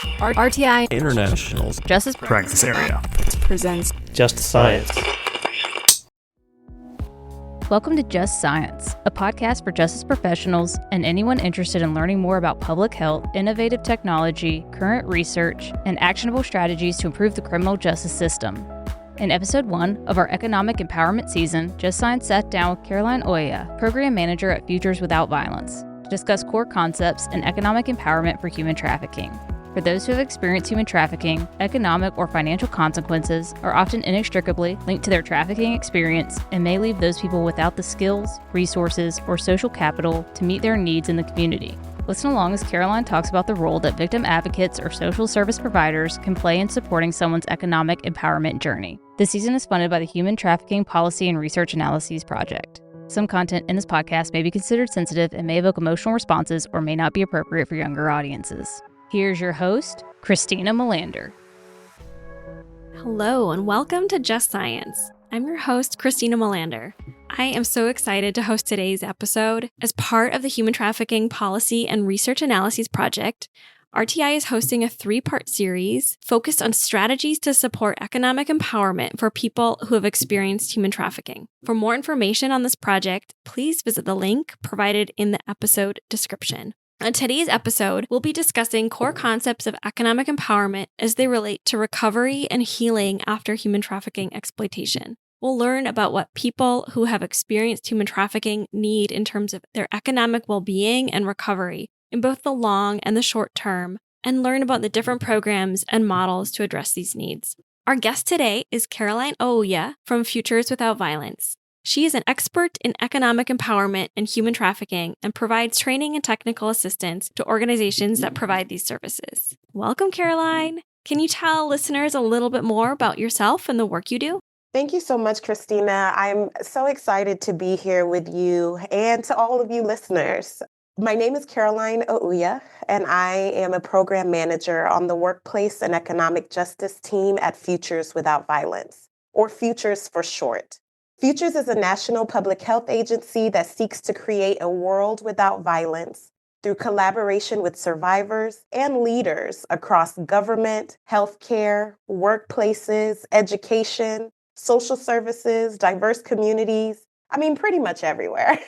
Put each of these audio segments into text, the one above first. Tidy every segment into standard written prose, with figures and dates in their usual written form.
RTI International's Justice Practice Area presents Just Science. Welcome to Just Science, a podcast for justice professionals and anyone interested in learning more about public health, innovative technology, current research, and actionable strategies to improve the criminal justice system. In episode 1 of our economic empowerment season, Just Science sat down with Carolyne Ouya, program manager at Futures Without Violence, to discuss core concepts in economic empowerment for human trafficking. For those who have experienced human trafficking, economic or financial consequences are often inextricably linked to their trafficking experience and may leave those people without the skills, resources, or social capital to meet their needs in the community. Listen along as Carolyne talks about the role that victim advocates or social service providers can play in supporting someone's economic empowerment journey. This season is funded by the Human Trafficking Policy and Research Analyses Project. Some content in this podcast may be considered sensitive and may evoke emotional responses or may not be appropriate for younger audiences. Here's your host, Christina Melander. Hello and welcome to Just Science. I'm your host, Christina Melander. I am so excited to host today's episode. As part of the Human Trafficking Policy and Research Analyses Project, RTI is hosting a 3-part series focused on strategies to support economic empowerment for people who have experienced human trafficking. For more information on this project, please visit the link provided in the episode description. On today's episode, we'll be discussing core concepts of economic empowerment as they relate to recovery and healing after human trafficking exploitation. We'll learn about what people who have experienced human trafficking need in terms of their economic well-being and recovery in both the long and the short term, and learn about the different programs and models to address these needs. Our guest today is Carolyne Ouya from Futures Without Violence. She is an expert in economic empowerment and human trafficking and provides training and technical assistance to organizations that provide these services. Welcome, Carolyne. Can you tell listeners a little bit more about yourself and the work you do? Thank you so much, Christina. I'm so excited to be here with you and to all of you listeners. My name is Carolyne Ouya, and I am a program manager on the Workplace and Economic Justice team at Futures Without Violence, or Futures for short. Futures is a national public health agency that seeks to create a world without violence through collaboration with survivors and leaders across government, healthcare, workplaces, education, social services, diverse communities. Pretty much everywhere.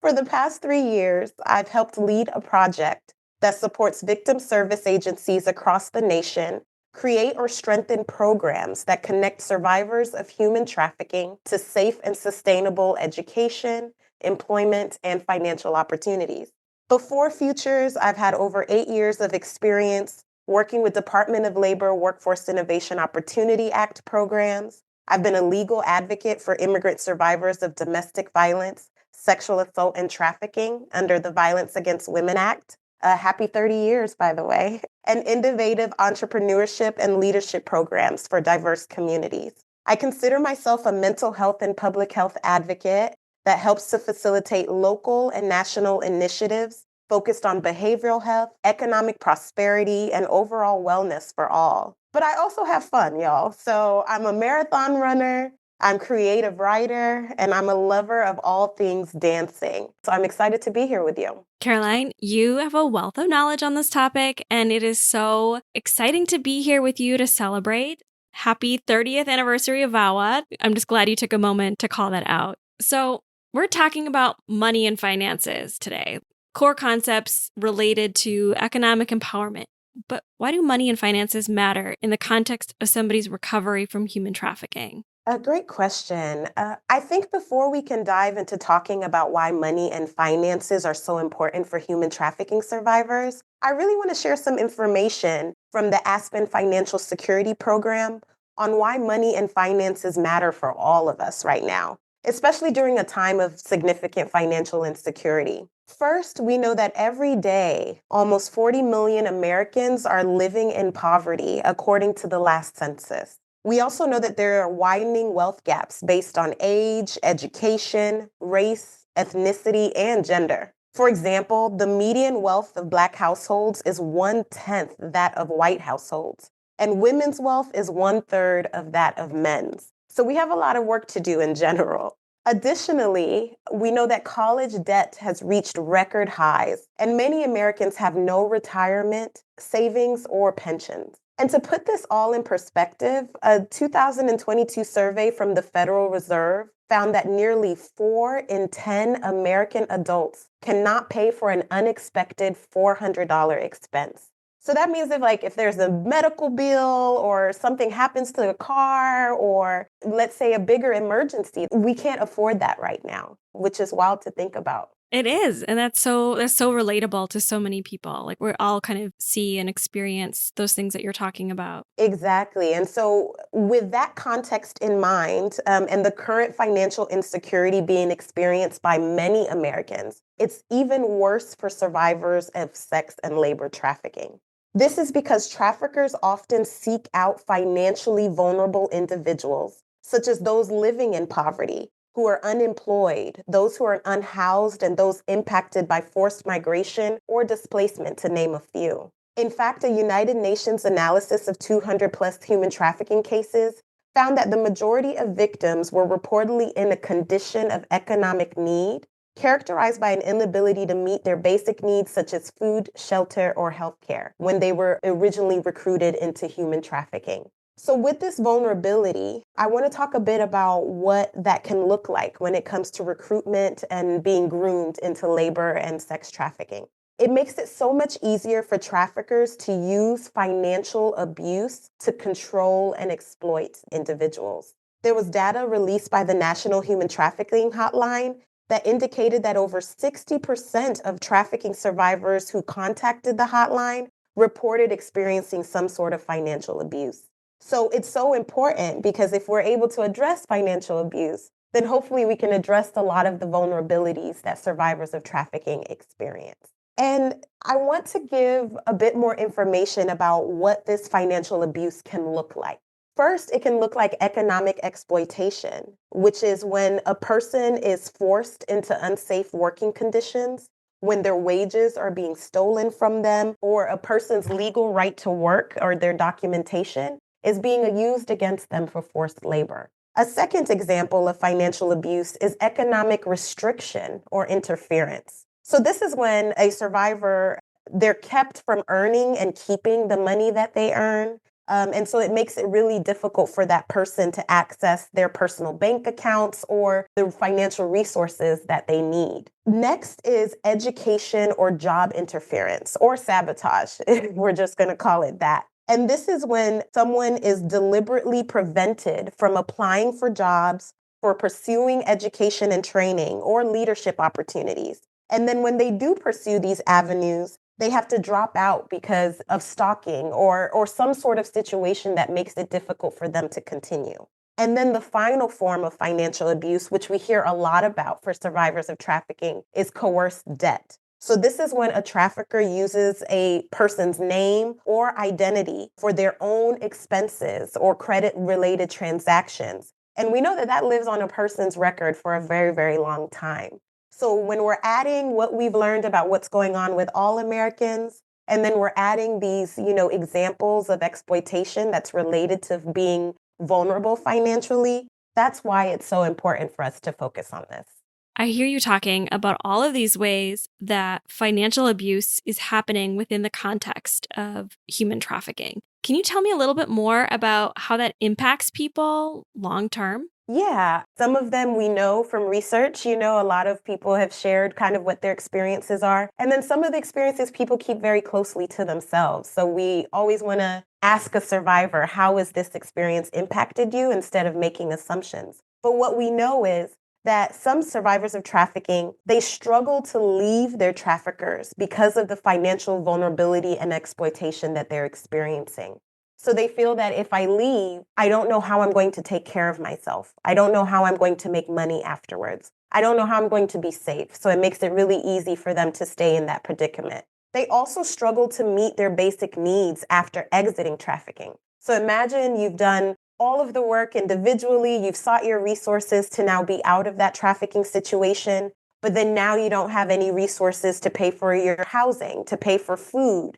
For the past 3 years, I've helped lead a project that supports victim service agencies across the nation create or strengthen programs that connect survivors of human trafficking to safe and sustainable education, employment, and financial opportunities. Before Futures, I've had over 8 years of experience working with Department of Labor Workforce Innovation Opportunity Act programs. I've been a legal advocate for immigrant survivors of domestic violence, sexual assault, and trafficking under the Violence Against Women Act. Happy 30 years, by the way, and innovative entrepreneurship and leadership programs for diverse communities. I consider myself a mental health and public health advocate that helps to facilitate local and national initiatives focused on behavioral health, economic prosperity, and overall wellness for all. But I also have fun, y'all. So I'm a marathon runner, I'm a creative writer, and I'm a lover of all things dancing. So I'm excited to be here with you. Carolyne, you have a wealth of knowledge on this topic, and it is so exciting to be here with you to celebrate. Happy 30th anniversary of VAWA. I'm just glad you took a moment to call that out. So we're talking about money and finances today, core concepts related to economic empowerment. But why do money and finances matter in the context of somebody's recovery from human trafficking? A great question. I think before we can dive into talking about why money and finances are so important for human trafficking survivors, I really want to share some information from the Aspen Financial Security Program on why money and finances matter for all of us right now, especially during a time of significant financial insecurity. First, we know that every day, almost 40 million Americans are living in poverty, according to the last census. We also know that there are widening wealth gaps based on age, education, race, ethnicity, and gender. For example, the median wealth of Black households is 1/10 that of white households, and women's wealth is 1/3 of that of men's. So we have a lot of work to do in general. Additionally, we know that college debt has reached record highs, and many Americans have no retirement, savings, or pensions. And to put this all in perspective, a 2022 survey from the Federal Reserve found that nearly 4 in 10 American adults cannot pay for an unexpected $400 expense. So that means if there's a medical bill or something happens to the car or let's say a bigger emergency, we can't afford that right now, which is wild to think about. It is. And that's so relatable to so many people. Like we all kind of see and experience those things that you're talking about. Exactly. And so with that context in mind, and the current financial insecurity being experienced by many Americans, it's even worse for survivors of sex and labor trafficking. This is because traffickers often seek out financially vulnerable individuals, such as those living in poverty, who are unemployed, those who are unhoused, and those impacted by forced migration or displacement, to name a few. In fact, a United Nations analysis of 200 plus human trafficking cases found that the majority of victims were reportedly in a condition of economic need, characterized by an inability to meet their basic needs such as food, shelter, or healthcare when they were originally recruited into human trafficking. So with this vulnerability, I want to talk a bit about what that can look like when it comes to recruitment and being groomed into labor and sex trafficking. It makes it so much easier for traffickers to use financial abuse to control and exploit individuals. There was data released by the National Human Trafficking Hotline that indicated that over 60% of trafficking survivors who contacted the hotline reported experiencing some sort of financial abuse. So it's so important because if we're able to address financial abuse, then hopefully we can address a lot of the vulnerabilities that survivors of trafficking experience. And I want to give a bit more information about what this financial abuse can look like. First, it can look like economic exploitation, which is when a person is forced into unsafe working conditions, when their wages are being stolen from them, or a person's legal right to work or their documentation is being used against them for forced labor. A second example of financial abuse is economic restriction or interference. So this is when a survivor, they're kept from earning and keeping the money that they earn. And so it makes it really difficult for that person to access their personal bank accounts or the financial resources that they need. Next is education or job interference or sabotage. We're just going to call it that. And this is when someone is deliberately prevented from applying for jobs, for pursuing education and training or leadership opportunities. And then when they do pursue these avenues, they have to drop out because of stalking or some sort of situation that makes it difficult for them to continue. And then the final form of financial abuse, which we hear a lot about for survivors of trafficking, is coerced debt. So this is when a trafficker uses a person's name or identity for their own expenses or credit-related transactions. And we know that that lives on a person's record for a very, very long time. So when we're adding what we've learned about what's going on with all Americans, and then we're adding these, examples of exploitation that's related to being vulnerable financially, that's why it's so important for us to focus on this. I hear you talking about all of these ways that financial abuse is happening within the context of human trafficking. Can you tell me a little bit more about how that impacts people long term? Yeah, some of them we know from research. A lot of people have shared kind of what their experiences are. And then some of the experiences people keep very closely to themselves. So we always want to ask a survivor, how has this experience impacted you, instead of making assumptions. But what we know is that some survivors of trafficking, they struggle to leave their traffickers because of the financial vulnerability and exploitation that they're experiencing. So they feel that if I leave, I don't know how I'm going to take care of myself. I don't know how I'm going to make money afterwards. I don't know how I'm going to be safe. So it makes it really easy for them to stay in that predicament. They also struggle to meet their basic needs after exiting trafficking. So imagine you've done all of the work individually, you've sought your resources to now be out of that trafficking situation, but then now you don't have any resources to pay for your housing, to pay for food,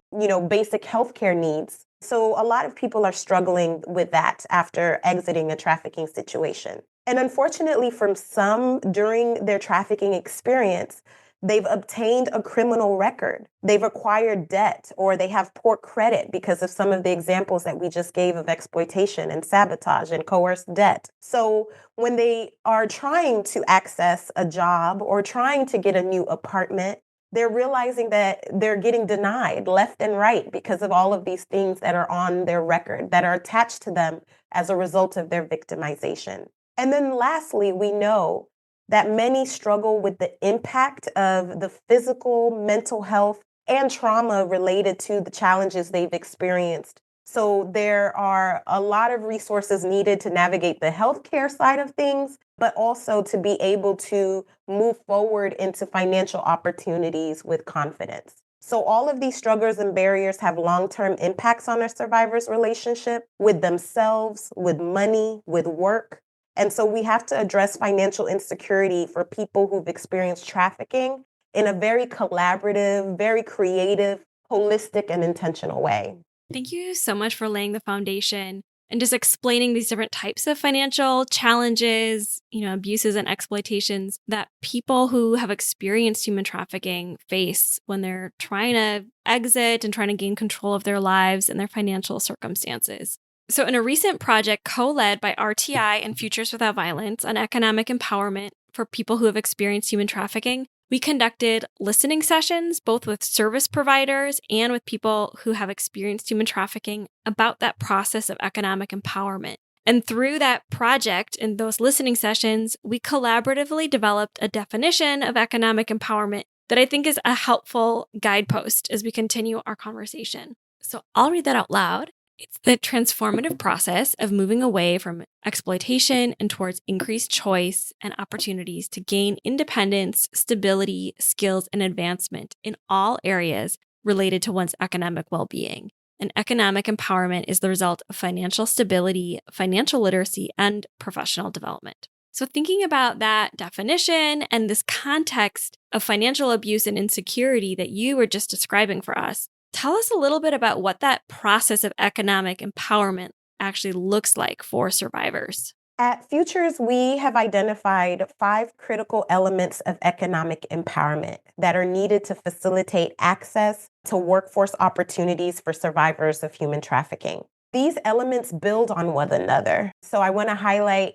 basic healthcare needs. So a lot of people are struggling with that after exiting a trafficking situation. And unfortunately, from some during their trafficking experience, they've obtained a criminal record. They've acquired debt or they have poor credit because of some of the examples that we just gave of exploitation and sabotage and coerced debt. So when they are trying to access a job or trying to get a new apartment, they're realizing that they're getting denied left and right because of all of these things that are on their record that are attached to them as a result of their victimization. And then lastly, we know that many struggle with the impact of the physical, mental health, and trauma related to the challenges they've experienced. So there are a lot of resources needed to navigate the healthcare side of things, but also to be able to move forward into financial opportunities with confidence. So all of these struggles and barriers have long-term impacts on a survivor's relationship with themselves, with money, with work. And so we have to address financial insecurity for people who've experienced trafficking in a very collaborative, very creative, holistic, and intentional way. Thank you so much for laying the foundation and just explaining these different types of financial challenges, abuses and exploitations that people who have experienced human trafficking face when they're trying to exit and trying to gain control of their lives and their financial circumstances. So in a recent project co-led by RTI and Futures Without Violence on economic empowerment for people who have experienced human trafficking, we conducted listening sessions, both with service providers and with people who have experienced human trafficking about that process of economic empowerment. And through that project and those listening sessions, we collaboratively developed a definition of economic empowerment that I think is a helpful guidepost as we continue our conversation. So I'll read that out loud. It's the transformative process of moving away from exploitation and towards increased choice and opportunities to gain independence, stability, skills, and advancement in all areas related to one's economic well-being. And economic empowerment is the result of financial stability, financial literacy, and professional development. So thinking about that definition and this context of financial abuse and insecurity that you were just describing for us, tell us a little bit about what that process of economic empowerment actually looks like for survivors. At Futures, we have identified 5 critical elements of economic empowerment that are needed to facilitate access to workforce opportunities for survivors of human trafficking. These elements build on one another. So I want to highlight,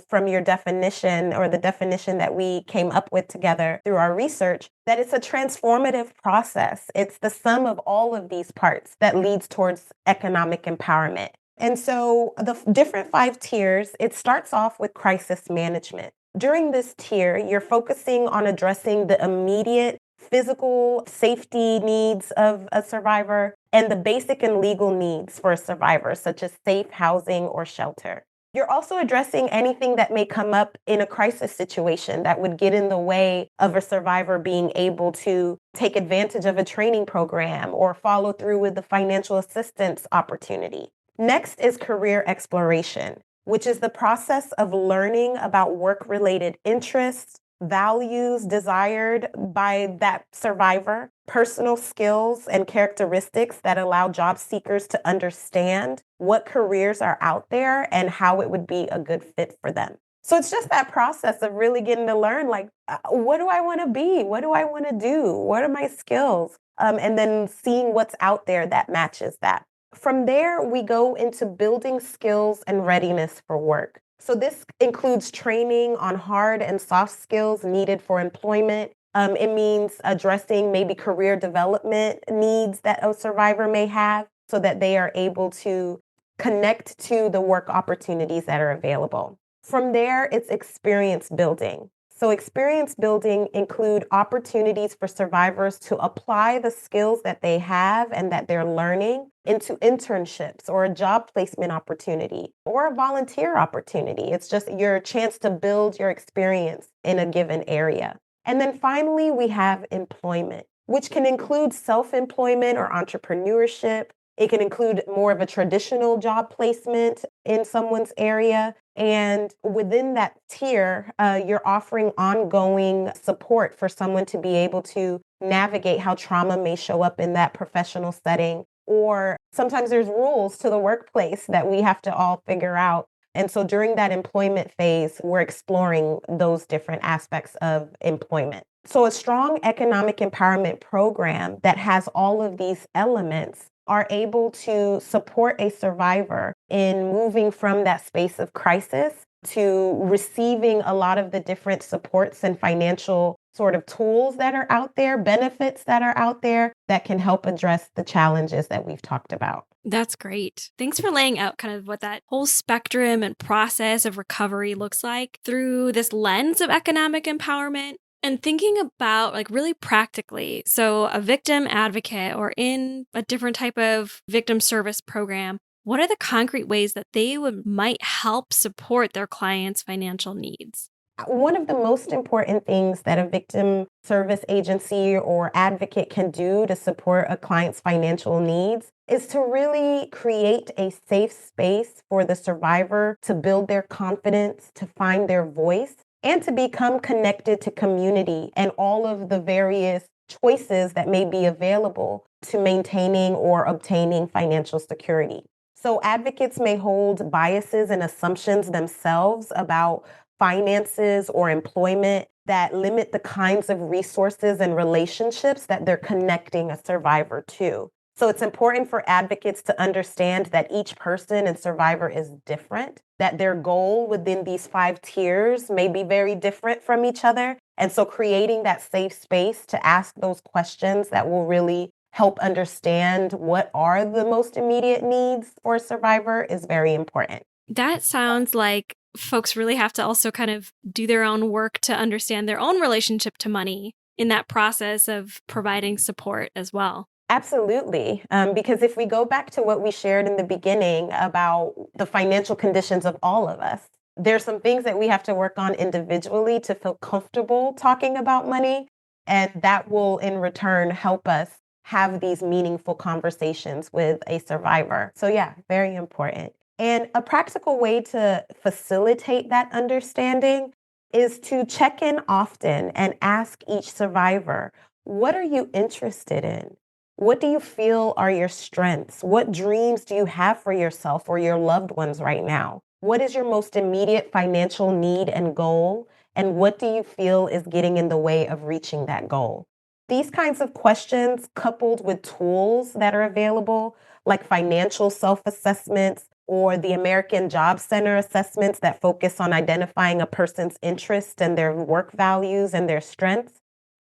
from your definition or the definition that we came up with together through our research, that it's a transformative process. It's the sum of all of these parts that leads towards economic empowerment. And so the different 5 tiers, it starts off with crisis management. During this tier, you're focusing on addressing the immediate physical safety needs of a survivor and the basic and legal needs for a survivor, such as safe housing or shelter. You're also addressing anything that may come up in a crisis situation that would get in the way of a survivor being able to take advantage of a training program or follow through with the financial assistance opportunity. Next is career exploration, which is the process of learning about work-related interests, values desired by that survivor, personal skills and characteristics that allow job seekers to understand what careers are out there and how it would be a good fit for them. So it's just that process of really getting to learn, what do I want to be? What do I want to do? What are my skills? And then seeing what's out there that matches that. From there, we go into building skills and readiness for work. So this includes training on hard and soft skills needed for employment. It means addressing maybe career development needs that a survivor may have so that they are able to connect to the work opportunities that are available. From there, it's experience building. So experience building include opportunities for survivors to apply the skills that they have and that they're learning into internships or a job placement opportunity or a volunteer opportunity. It's just your chance to build your experience in a given area. And then finally, we have employment, which can include self-employment or entrepreneurship. It can include more of a traditional job placement in someone's area. And within that tier, you're offering ongoing support for someone to be able to navigate how trauma may show up in that professional setting. Or sometimes there's rules to the workplace that we have to all figure out And so during that employment phase, we're exploring those different aspects of employment. So a strong economic empowerment program that has all of these elements are able to support a survivor in moving from that space of crisis to receiving a lot of the different supports and financial sort of tools that are out there, benefits that are out there that can help address the challenges that we've talked about. That's great. Thanks for laying out kind of what that whole spectrum and process of recovery looks like through this lens of economic empowerment. And thinking about like really practically, so a victim advocate or in a different type of victim service program, what are the concrete ways that they might help support their clients' financial needs? One of the most important things that a victim service agency or advocate can do to support a client's financial needs is to really create a safe space for the survivor to build their confidence, to find their voice, and to become connected to community and all of the various choices that may be available to maintaining or obtaining financial security. So advocates may hold biases and assumptions themselves about finances or employment that limit the kinds of resources and relationships that they're connecting a survivor to. So it's important for advocates to understand that each person and survivor is different, that their goal within these 5 tiers may be very different from each other. And so creating that safe space to ask those questions that will really help understand what are the most immediate needs for a survivor is very important. That sounds like folks really have to also kind of do their own work to understand their own relationship to money in that process of providing support as well. Absolutely. Because if we go back to what we shared in the beginning about the financial conditions of all of us, there's some things that we have to work on individually to feel comfortable talking about money. And that will in return help us have these meaningful conversations with a survivor. So yeah, very important. And a practical way to facilitate that understanding is to check in often and ask each survivor, what are you interested in? What do you feel are your strengths? What dreams do you have for yourself or your loved ones right now? What is your most immediate financial need and goal? And what do you feel is getting in the way of reaching that goal? These kinds of questions, coupled with tools that are available, like financial self-assessments or the American Job Center assessments that focus on identifying a person's interests and their work values and their strengths,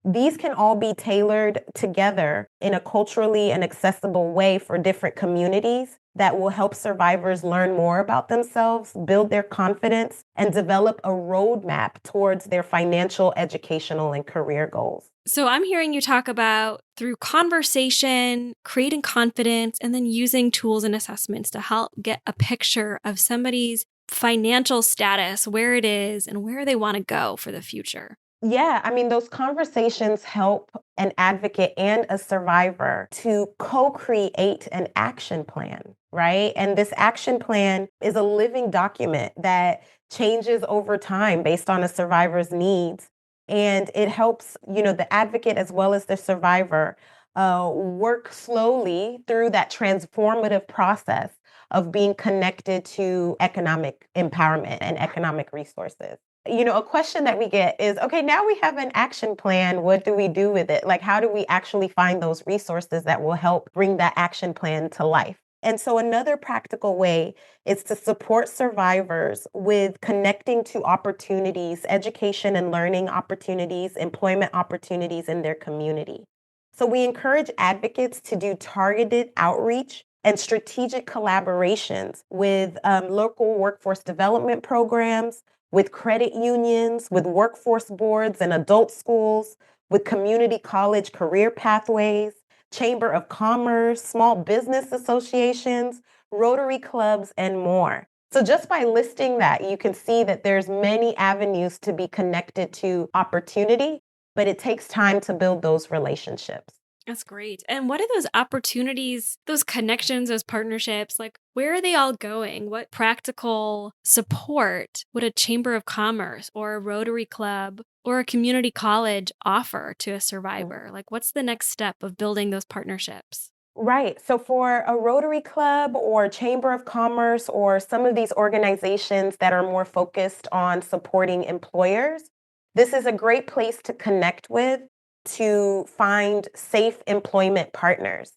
these can all be tailored together in a culturally and accessible way for different communities that will help survivors learn more about themselves, build their confidence, and develop a roadmap towards their financial, educational, and career goals. So I'm hearing you talk about through conversation, creating confidence, and then using tools and assessments to help get a picture of somebody's financial status, where it is, and where they want to go for the future. Yeah, I mean, those conversations help an advocate and a survivor to co-create an action plan, right? And this action plan is a living document that changes over time based on a survivor's needs. And it helps, the advocate as well as the survivor work slowly through that transformative process of being connected to economic empowerment and economic resources. A question that we get is, okay, now we have an action plan. What do we do with it? Like, how do we actually find those resources that will help bring that action plan to life? And so another practical way is to support survivors with connecting to opportunities, education and learning opportunities, employment opportunities in their community. So we encourage advocates to do targeted outreach and strategic collaborations with local workforce development programs, with credit unions, with workforce boards and adult schools, with community college career pathways, Chamber of Commerce, small business associations, Rotary clubs, and more. So just by listing that, you can see that there's many avenues to be connected to opportunity, but it takes time to build those relationships. That's great. And what are those opportunities, those connections, those partnerships? Like, where are they all going? What practical support would a Chamber of Commerce or a Rotary Club or a community college offer to a survivor? Like, what's the next step of building those partnerships? Right. So for a Rotary Club or Chamber of Commerce or some of these organizations that are more focused on supporting employers, this is a great place to connect with to find safe employment partners.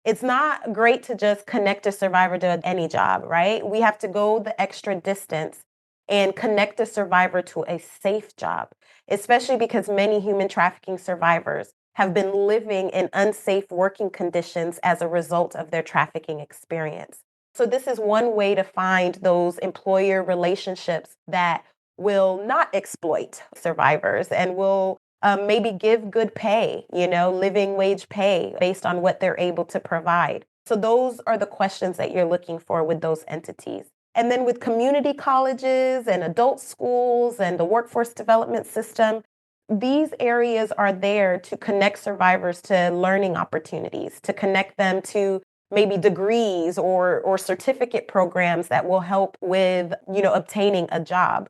It's not great to just connect a survivor to any job, right? We have to go the extra distance and connect a survivor to a safe job, especially because many human trafficking survivors have been living in unsafe working conditions as a result of their trafficking experience. So, this is one way to find those employer relationships that will not exploit survivors and will maybe give good pay, living wage pay based on what they're able to provide. So, those are the questions that you're looking for with those entities. And then with community colleges and adult schools and the workforce development system, these areas are there to connect survivors to learning opportunities, to connect them to maybe degrees or certificate programs that will help with, obtaining a job.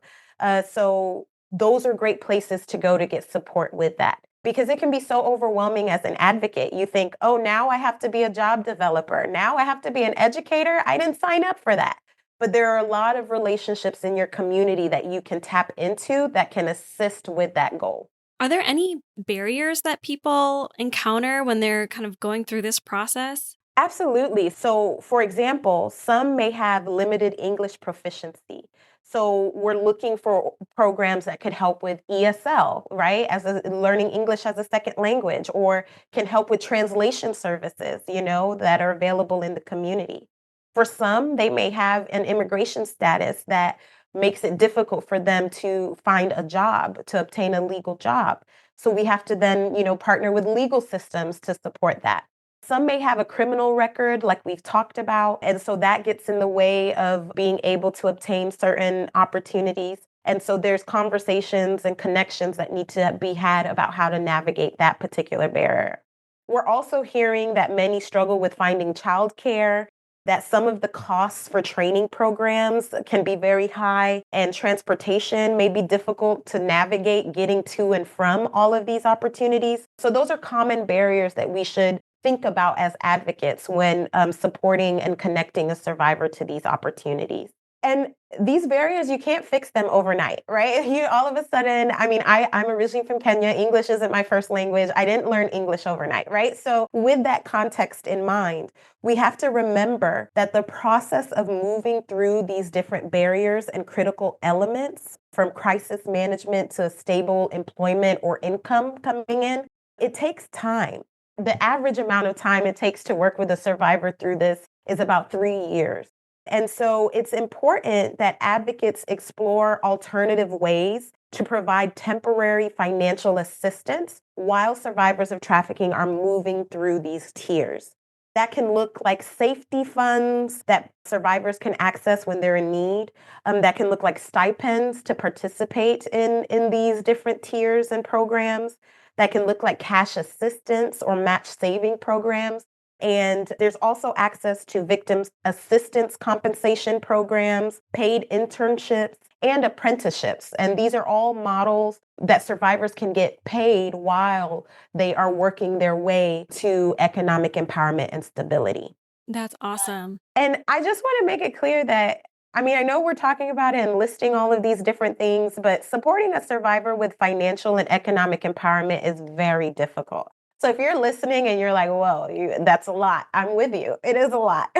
So those are great places to go to get support with that. Because it can be so overwhelming as an advocate. You think, oh, now I have to be a job developer. Now I have to be an educator. I didn't sign up for that. But there are a lot of relationships in your community that you can tap into that can assist with that goal. Are there any barriers that people encounter when they're kind of going through this process? Absolutely. So, for example, some may have limited English proficiency. So, we're looking for programs that could help with ESL, right? As a learning English as a second language, or can help with translation services, that are available in the community. For some, they may have an immigration status that makes it difficult for them to find a job, to obtain a legal job. So, we have to then, partner with legal systems to support that. Some may have a criminal record, like we've talked about, and so that gets in the way of being able to obtain certain opportunities. And so there's conversations and connections that need to be had about how to navigate that particular barrier. We're also hearing that many struggle with finding childcare, that some of the costs for training programs can be very high, and transportation may be difficult to navigate getting to and from all of these opportunities. So those are common barriers that we should think about as advocates when supporting and connecting a survivor to these opportunities. And these barriers, you can't fix them overnight, right? You all of a sudden, I'm originally from Kenya. English isn't my first language. I didn't learn English overnight, right? So with that context in mind, we have to remember that the process of moving through these different barriers and critical elements, from crisis management to stable employment or income coming in, it takes time. The average amount of time it takes to work with a survivor through this is about 3 years. And so it's important that advocates explore alternative ways to provide temporary financial assistance while survivors of trafficking are moving through these tiers. That can look like safety funds that survivors can access when they're in need. That can look like stipends to participate in these different tiers and programs. That can look like cash assistance or match saving programs. And there's also access to victims assistance compensation programs, paid internships, and apprenticeships. And these are all models that survivors can get paid while they are working their way to economic empowerment and stability. That's awesome. And I just want to make it clear that, I know we're talking about it and listing all of these different things, but supporting a survivor with financial and economic empowerment is very difficult. So if you're listening and you're like, whoa, that's a lot, I'm with you. It is a lot.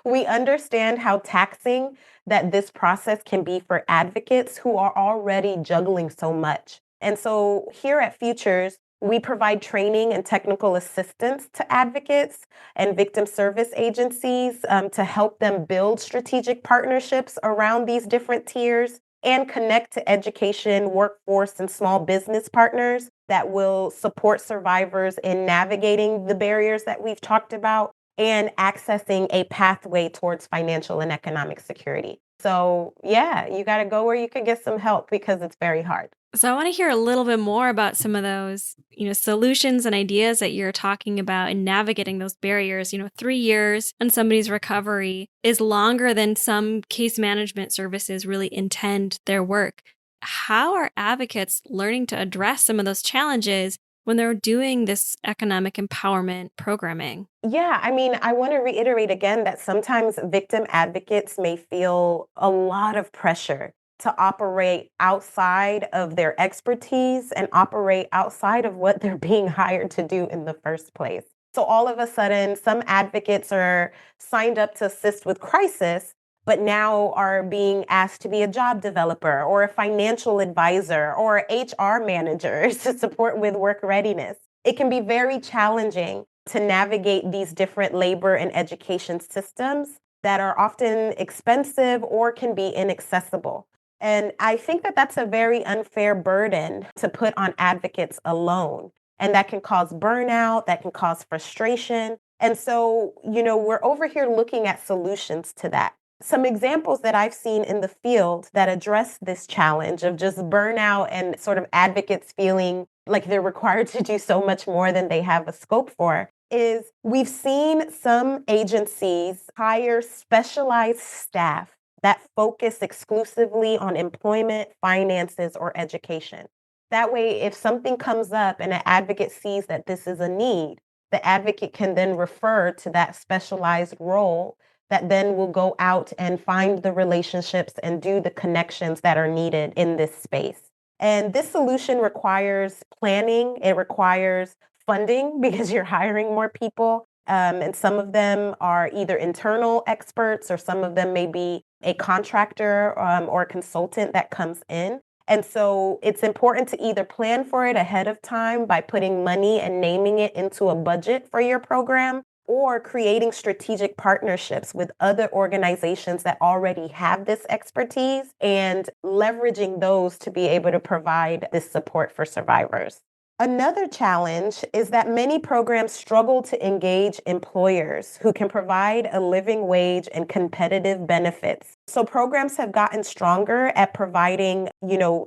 We understand how taxing that this process can be for advocates who are already juggling so much. And so here at Futures, we provide training and technical assistance to advocates and victim service agencies to help them build strategic partnerships around these different tiers and connect to education, workforce, and small business partners that will support survivors in navigating the barriers that we've talked about and accessing a pathway towards financial and economic security. So, yeah, you got to go where you can get some help because it's very hard. So I want to hear a little bit more about some of those, solutions and ideas that you're talking about in navigating those barriers. 3 years and somebody's recovery is longer than some case management services really intend their work. How are advocates learning to address some of those challenges when they're doing this economic empowerment programming? Yeah, I mean, I want to reiterate again that sometimes victim advocates may feel a lot of pressure to operate outside of their expertise and operate outside of what they're being hired to do in the first place. So all of a sudden, some advocates are signed up to assist with crisis, but now are being asked to be a job developer or a financial advisor or HR manager to support with work readiness. It can be very challenging to navigate these different labor and education systems that are often expensive or can be inaccessible. And I think that that's a very unfair burden to put on advocates alone. And that can cause burnout, that can cause frustration. And so, we're over here looking at solutions to that. Some examples that I've seen in the field that address this challenge of just burnout and sort of advocates feeling like they're required to do so much more than they have a scope for is we've seen some agencies hire specialized staff that focus exclusively on employment, finances, or education. That way, if something comes up and an advocate sees that this is a need, the advocate can then refer to that specialized role that then will go out and find the relationships and do the connections that are needed in this space. And this solution requires planning, it requires funding because you're hiring more people. And some of them are either internal experts or some of them may be a contractor or a consultant that comes in. And so it's important to either plan for it ahead of time by putting money and naming it into a budget for your program, or creating strategic partnerships with other organizations that already have this expertise and leveraging those to be able to provide this support for survivors. Another challenge is that many programs struggle to engage employers who can provide a living wage and competitive benefits. So programs have gotten stronger at providing,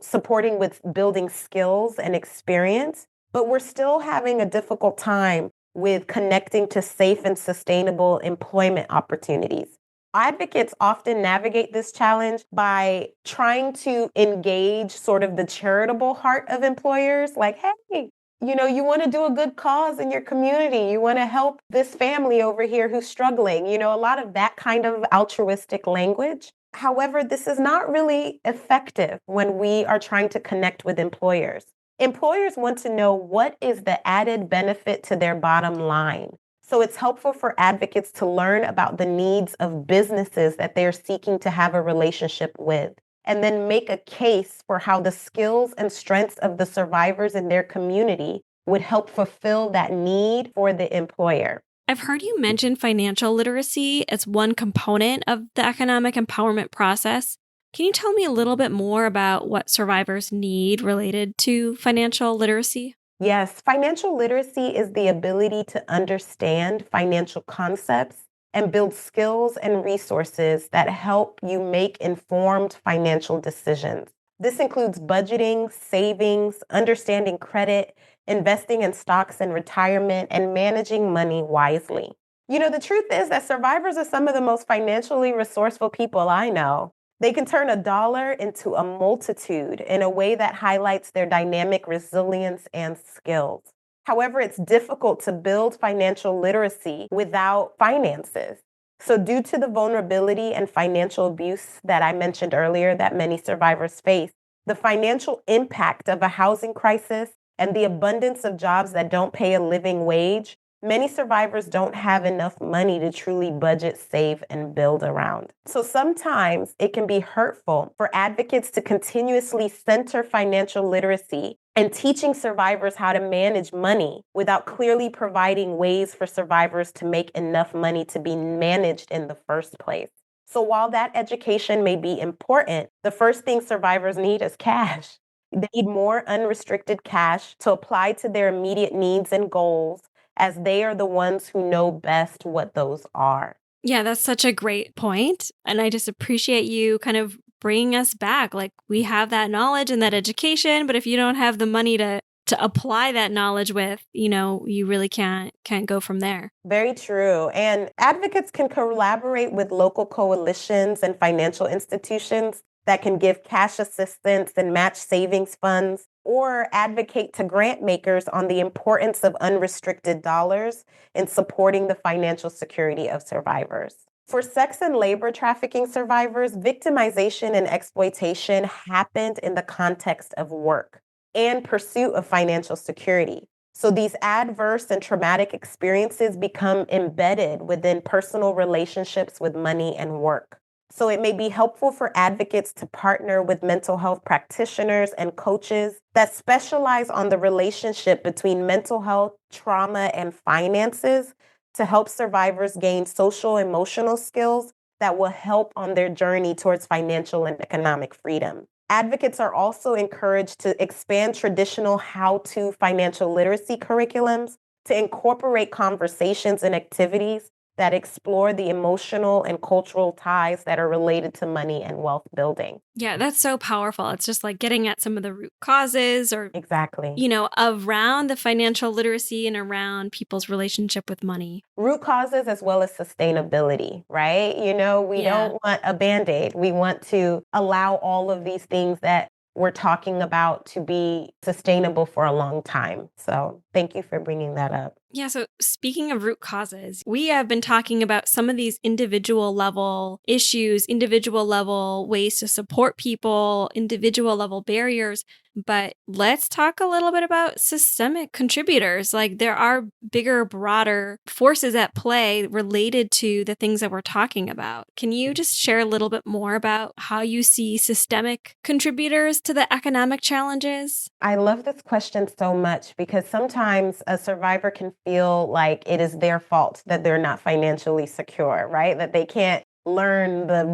supporting with building skills and experience, but we're still having a difficult time with connecting to safe and sustainable employment opportunities. Advocates often navigate this challenge by trying to engage sort of the charitable heart of employers, like, hey, you want to do a good cause in your community. You want to help this family over here who's struggling, a lot of that kind of altruistic language. However, this is not really effective when we are trying to connect with employers. Employers want to know what is the added benefit to their bottom line. So it's helpful for advocates to learn about the needs of businesses that they're seeking to have a relationship with, and then make a case for how the skills and strengths of the survivors in their community would help fulfill that need for the employer. I've heard you mention financial literacy as one component of the economic empowerment process. Can you tell me a little bit more about what survivors need related to financial literacy? Yes, financial literacy is the ability to understand financial concepts and build skills and resources that help you make informed financial decisions. This includes budgeting, savings, understanding credit, investing in stocks and retirement, and managing money wisely. The truth is that survivors are some of the most financially resourceful people I know. They can turn a dollar into a multitude in a way that highlights their dynamic resilience and skills. However, it's difficult to build financial literacy without finances. So due to the vulnerability and financial abuse that I mentioned earlier that many survivors face, the financial impact of a housing crisis and the abundance of jobs that don't pay a living wage, many survivors don't have enough money to truly budget, save, and build around. So sometimes it can be hurtful for advocates to continuously center financial literacy and teaching survivors how to manage money without clearly providing ways for survivors to make enough money to be managed in the first place. So while that education may be important, the first thing survivors need is cash. They need more unrestricted cash to apply to their immediate needs and goals, as they are the ones who know best what those are. Yeah, that's such a great point. And I just appreciate you kind of bringing us back. Like, we have that knowledge and that education, but if you don't have the money to apply that knowledge with, you really can't go from there. Very true. And advocates can collaborate with local coalitions and financial institutions that can give cash assistance and match savings funds, or advocate to grant makers on the importance of unrestricted dollars in supporting the financial security of survivors. For sex and labor trafficking survivors, victimization and exploitation happened in the context of work and pursuit of financial security. So these adverse and traumatic experiences become embedded within personal relationships with money and work. So it may be helpful for advocates to partner with mental health practitioners and coaches that specialize on the relationship between mental health, trauma, and finances to help survivors gain social emotional skills that will help on their journey towards financial and economic freedom. Advocates are also encouraged to expand traditional how-to financial literacy curriculums to incorporate conversations and activities that explore the emotional and cultural ties that are related to money and wealth building. Yeah, that's so powerful. It's just like getting at some of the root causes or, Exactly. Around the financial literacy and around people's relationship with money. Root causes as well as sustainability, right? We don't want a Band-Aid. We want to allow all of these things that we're talking about to be sustainable for a long time. So thank you for bringing that up. Yeah, so speaking of root causes, we have been talking about some of these individual level issues, individual level ways to support people, individual level barriers. But let's talk a little bit about systemic contributors. Like there are bigger, broader forces at play related to the things that we're talking about. Can you just share a little bit more about how you see systemic contributors to the economic challenges? I love this question so much because sometimes a survivor can feel like it is their fault that they're not financially secure, right? That they can't learn the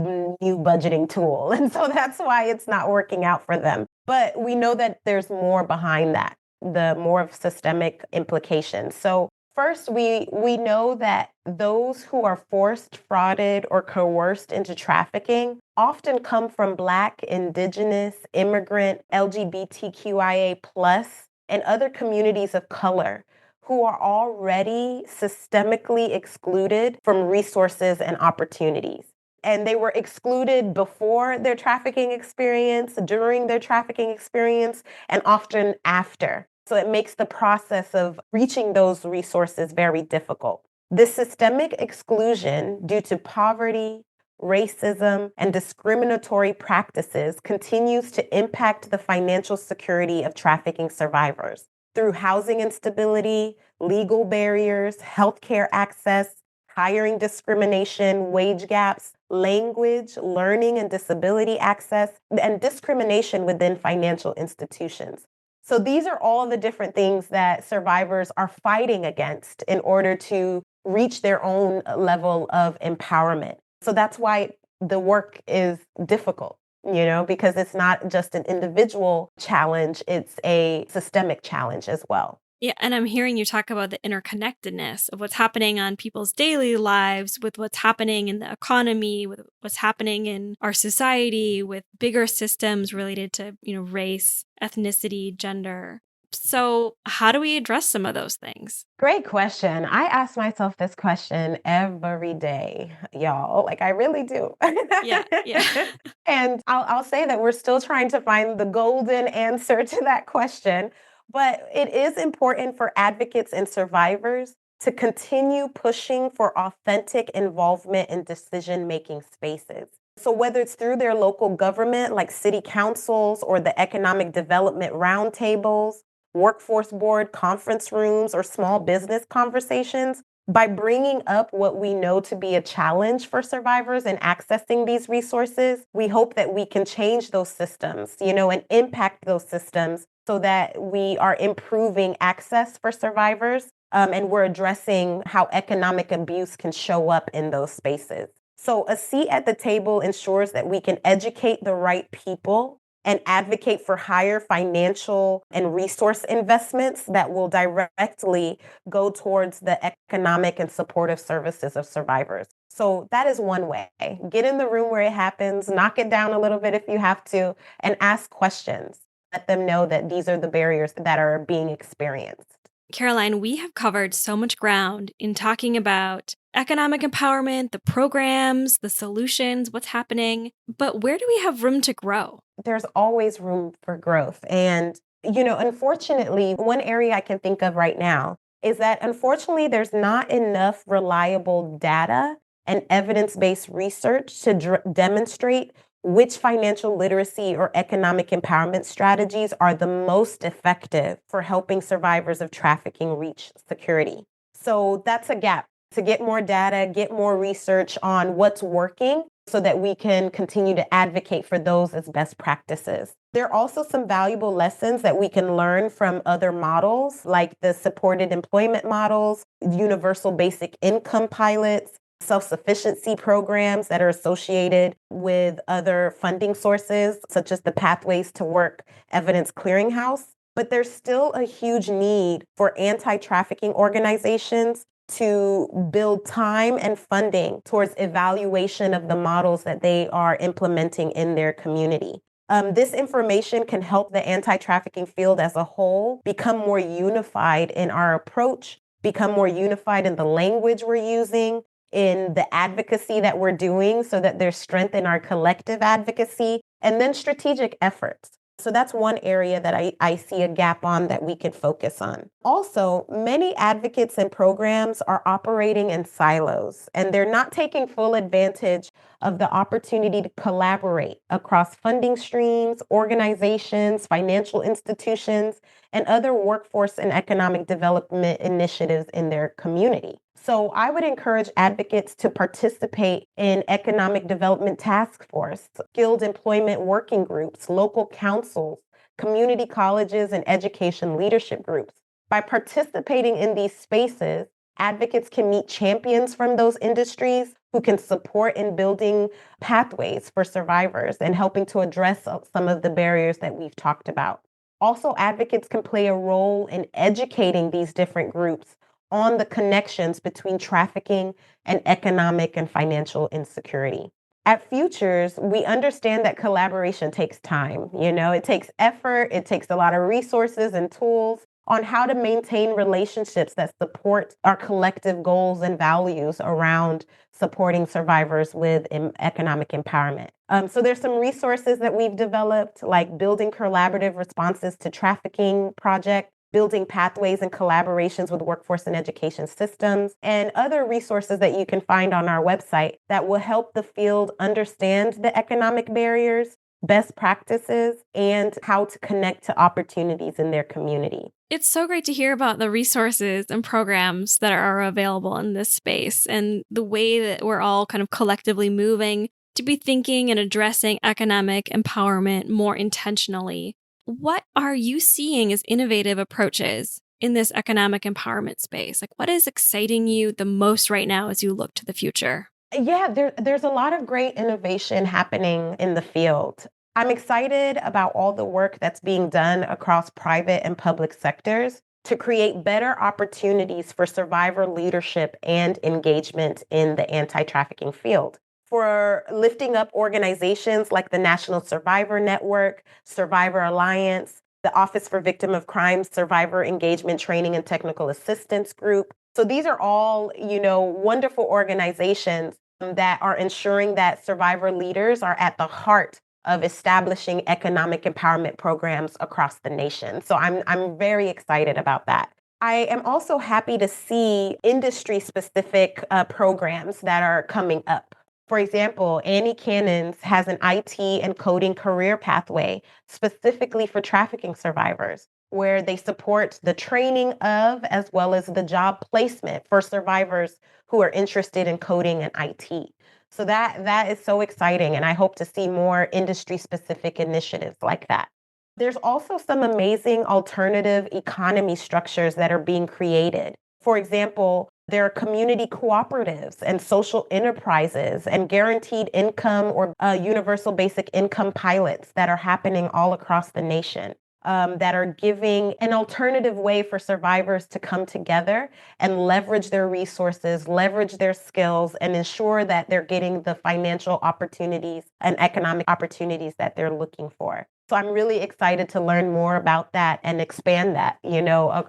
new budgeting tool. And so that's why it's not working out for them. But we know that there's more behind that, the more of systemic implications. So first, we know that those who are forced, frauded, or coerced into trafficking often come from Black, Indigenous, immigrant, LGBTQIA+, and other communities of color who are already systemically excluded from resources and opportunities. And they were excluded before their trafficking experience, during their trafficking experience, and often after. So it makes the process of reaching those resources very difficult. This systemic exclusion due to poverty, racism, and discriminatory practices continues to impact the financial security of trafficking survivors through housing instability, legal barriers, healthcare access, hiring discrimination, wage gaps, language, learning and disability access, and discrimination within financial institutions. So these are all the different things that survivors are fighting against in order to reach their own level of empowerment. So that's why the work is difficult, because it's not just an individual challenge, it's a systemic challenge as well. Yeah, and I'm hearing you talk about the interconnectedness of what's happening on people's daily lives, with what's happening in the economy, with what's happening in our society, with bigger systems related to, race, ethnicity, gender. So how do we address some of those things? Great question. I ask myself this question every day, y'all. Like I really do. Yeah. And I'll say that we're still trying to find the golden answer to that question. But it is important for advocates and survivors to continue pushing for authentic involvement in decision-making spaces. So whether it's through their local government, like city councils or the economic development roundtables, workforce board conference rooms, or small business conversations, by bringing up what we know to be a challenge for survivors in accessing these resources, we hope that we can change those systems, and impact those systems so that we are improving access for survivors, and we're addressing how economic abuse can show up in those spaces. So a seat at the table ensures that we can educate the right people and advocate for higher financial and resource investments that will directly go towards the economic and supportive services of survivors. So that is one way. Get in the room where it happens, knock it down a little bit if you have to, and ask questions. Let them know that these are the barriers that are being experienced. Carolyne, we have covered so much ground in talking about economic empowerment, the programs, the solutions, what's happening. But where do we have room to grow? There's always room for growth. And Unfortunately, one area I can think of right now is that unfortunately there's not enough reliable data and evidence-based research to demonstrate which financial literacy or economic empowerment strategies are the most effective for helping survivors of trafficking reach security. So that's a gap. To get more data, get more research on what's working so that we can continue to advocate for those as best practices. There are also some valuable lessons that we can learn from other models, like the supported employment models, universal basic income pilots, self-sufficiency programs that are associated with other funding sources, such as the Pathways to Work Evidence Clearinghouse. But there's still a huge need for anti-trafficking organizations to build time and funding towards evaluation of the models that they are implementing in their community. This information can help the anti-trafficking field as a whole become more unified in our approach, become more unified in the language we're using, in the advocacy that we're doing so that there's strength in our collective advocacy, and then strategic efforts. So that's one area that I see a gap on that we could focus on. Also, many advocates and programs are operating in silos, and they're not taking full advantage of the opportunity to collaborate across funding streams, organizations, financial institutions, and other workforce and economic development initiatives in their community. So I would encourage advocates to participate in economic development task force, skilled employment working groups, local councils, community colleges, and education leadership groups. By participating in these spaces, advocates can meet champions from those industries who can support in building pathways for survivors and helping to address some of the barriers that we've talked about. Also, advocates can play a role in educating these different groups on the connections between trafficking and economic and financial insecurity. At Futures, we understand that collaboration takes time. It takes effort, it takes a lot of resources and tools on how to maintain relationships that support our collective goals and values around supporting survivors with economic empowerment. So there's some resources that we've developed, like Building Collaborative Responses to Trafficking Project, Building Pathways and Collaborations with Workforce and Education Systems, and other resources that you can find on our website that will help the field understand the economic barriers, best practices, and how to connect to opportunities in their community. It's so great to hear about the resources and programs that are available in this space and the way that we're all kind of collectively moving to be thinking and addressing economic empowerment more intentionally. What are you seeing as innovative approaches in this economic empowerment space? Like, what is exciting you the most right now as you look to the future? Yeah, there's a lot of great innovation happening in the field. I'm excited about all the work that's being done across private and public sectors to create better opportunities for survivor leadership and engagement in the anti-trafficking field. For lifting up organizations like the National Survivor Network, Survivor Alliance, the Office for Victim of Crime Survivor Engagement Training and Technical Assistance Group. So these are all, wonderful organizations that are ensuring that survivor leaders are at the heart of establishing economic empowerment programs across the nation. So I'm very excited about that. I am also happy to see industry-specific programs that are coming up. For example, Annie Cannons has an IT and coding career pathway specifically for trafficking survivors, where they support the training of as well as the job placement for survivors who are interested in coding and IT. So that is so exciting, and I hope to see more industry-specific initiatives like that. There's also some amazing alternative economy structures that are being created. For example, there are community cooperatives and social enterprises and guaranteed income or universal basic income pilots that are happening all across the nation. That are giving an alternative way for survivors to come together and leverage their resources, leverage their skills, and ensure that they're getting the financial opportunities and economic opportunities that they're looking for. So I'm really excited to learn more about that and expand that,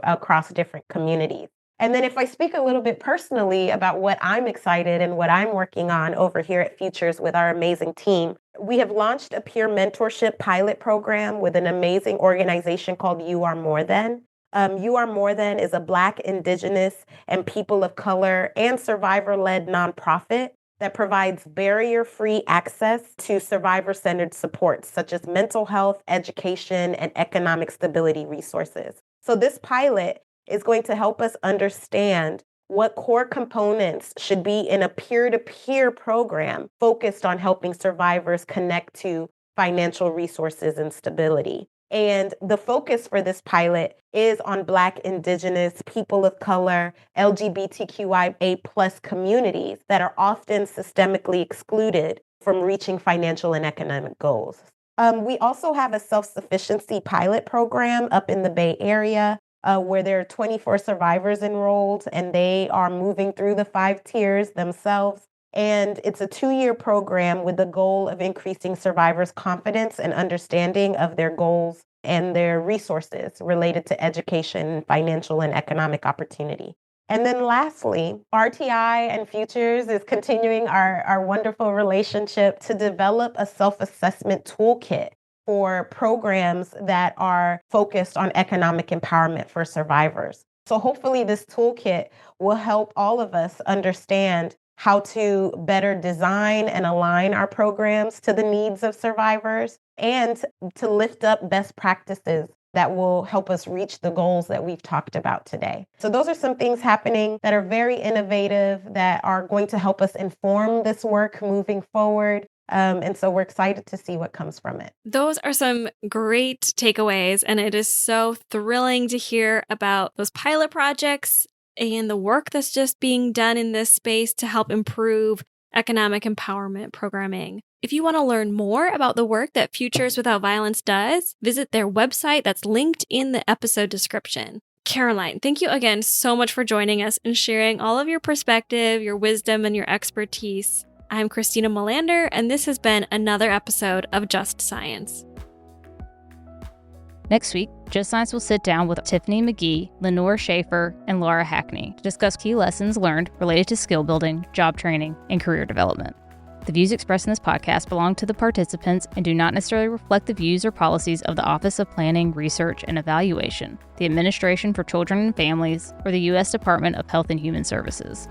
across different communities. And then if I speak a little bit personally about what I'm excited and what I'm working on over here at Futures with our amazing team, We have launched a peer mentorship pilot program with an amazing organization called You Are More Than. You Are More Than is a Black, Indigenous, and people of color and survivor-led nonprofit that provides barrier-free access to survivor-centered supports such as mental health, education, and economic stability resources. So this pilot is going to help us understand what core components should be in a peer-to-peer program focused on helping survivors connect to financial resources and stability. And the focus for this pilot is on Black, Indigenous, people of color, LGBTQIA+ communities that are often systemically excluded from reaching financial and economic goals. We also have a self-sufficiency pilot program up in the Bay Area where there are 24 survivors enrolled, and they are moving through the 5 tiers themselves. And it's a 2-year program with the goal of increasing survivors' confidence and understanding of their goals and their resources related to education, financial, and economic opportunity. And then lastly, RTI and Futures is continuing our wonderful relationship to develop a self-assessment toolkit for programs that are focused on economic empowerment for survivors. So hopefully this toolkit will help all of us understand how to better design and align our programs to the needs of survivors and to lift up best practices that will help us reach the goals that we've talked about today. So those are some things happening that are very innovative that are going to help us inform this work moving forward. And so we're excited to see what comes from it. Those are some great takeaways, and it is so thrilling to hear about those pilot projects and the work that's just being done in this space to help improve economic empowerment programming. If you want to learn more about the work that Futures Without Violence does, visit their website that's linked in the episode description. Carolyne, thank you again so much for joining us and sharing all of your perspective, your wisdom, and your expertise. I'm Christina Melander, and this has been another episode of Just Science. Next week, Just Science will sit down with Tiffany McGee, Lenore Schaefer, and Laura Hackney to discuss key lessons learned related to skill building, job training, and career development. The views expressed in this podcast belong to the participants and do not necessarily reflect the views or policies of the Office of Planning, Research, and Evaluation, the Administration for Children and Families, or the U.S. Department of Health and Human Services.